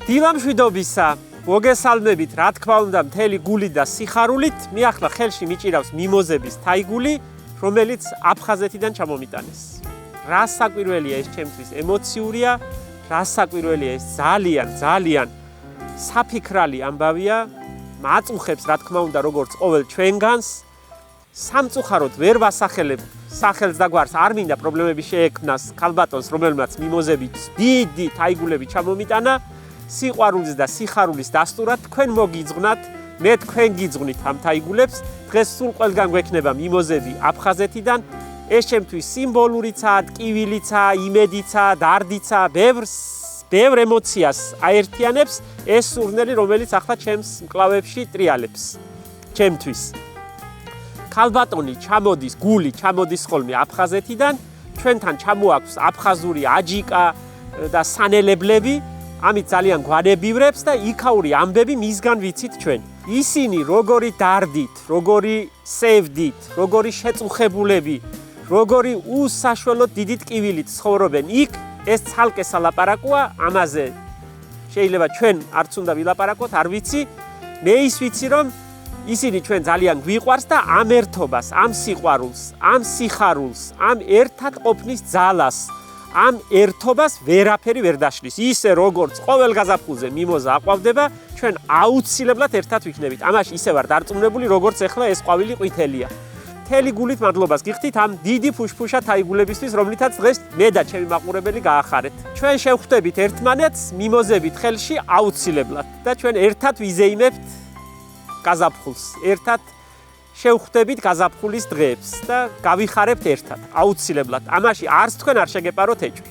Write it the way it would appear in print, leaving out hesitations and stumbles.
დილამშვიდობისა, მოგესალმებით, რა თქმა უნდა, მთელი გულით და სიხარულით. მე ახლა ხელში მიჭირავს მიმოზების თაიგული, რომელიც აფხაზეთიდან ჩამომიტანეს. რა საკვირველია ეს ჩემთვის ემოციურია, რა საკვირველია ეს ძალიან საფიქრალი ამბავია, მაწუხებს რა თქმა უნდა როგორც ყოველ ჩვენგანს. სამწუხაროდ ვერ ვასახელებ სახელს და გვარს, არ მინდა პრობლემები შეექმნას ქალბატონს, რომელმაც მიმოზებით დიდი თაიგულები ჩამომიტანა. სიყვარულის და სიხარულის დასტურად თქვენ მოგიძღვნათ, მე თქვენ გიძღვნით ამ თაიგულებს. დღეს სულ ყველგან გვექნება მიმოზები აფხაზეთიდან. ეს ჩემთვის სიმბოლურიცაა, ტკივილიცაა, იმედიცაა, დარდიცაა, ბევრ ემოციას აერთიანებს ეს სურნელი, რომელიც ახლა ჩემს მკლავებში ტრიალებს. ჩემთვის. ქალბატონი ჩამოდის, გული ჩამოდის ხოლმე აფხაზეთიდან, ჩვენთან ჩამოაქვს აფხაზური აჯიკა და სანელებლები. ამით ძალიან გვანებივრებს და იქაური ამბები მისგან ვიცით ჩვენ. ისინი როგორი დარდით, როგორი სევდით, როგორი შეწუხებულები, როგორი უსაშველოდ დიდი ტკივილით ცხოვრობენ იქ, ეს ცალკე სალაპარაკოა, ამაზე შეიძლება ჩვენ არც უნდა ვილაპარაკოთ, არ ვიცი. მე ის ვიცი, რომ ისინი ჩვენ ძალიან გვიყვარს და ამ ერთობას, ამ სიყვარულს, ამ სიხარულს, ამ ერთად ყოფნის ძალას, ამ ერთობას ვერაფერი ვერ დაშლის. ისე როგორც ყოველ გაზაფხულზე მიმოზა აყვავდება, ჩვენ აუცილებლად ერთად ვიქნებით. ამაში ისე ვარ დარწმუნებული, როგორც ახლა ეს ყვავილი ყვითელია. მთელი გულით მადლობას გიხდით ამ დიდი ფუშფუშა თაიგულებისთვის, რომლითაც დღეს მე და ჩემი მაყურებელი გაახარეთ. ჩვენ შევხვდებით ერთმანეთს მიმოზებით ხელში აუცილებლად და ჩვენ ერთად ვიზეიმებთ გაზაფხულს. ერთად შევხვდებით გაზაფხულის დღეებს და გავიხარებთ ერთად. აუცილებლად. ამაში არც თქვენ არ შეგეპაროთ ეჭვი.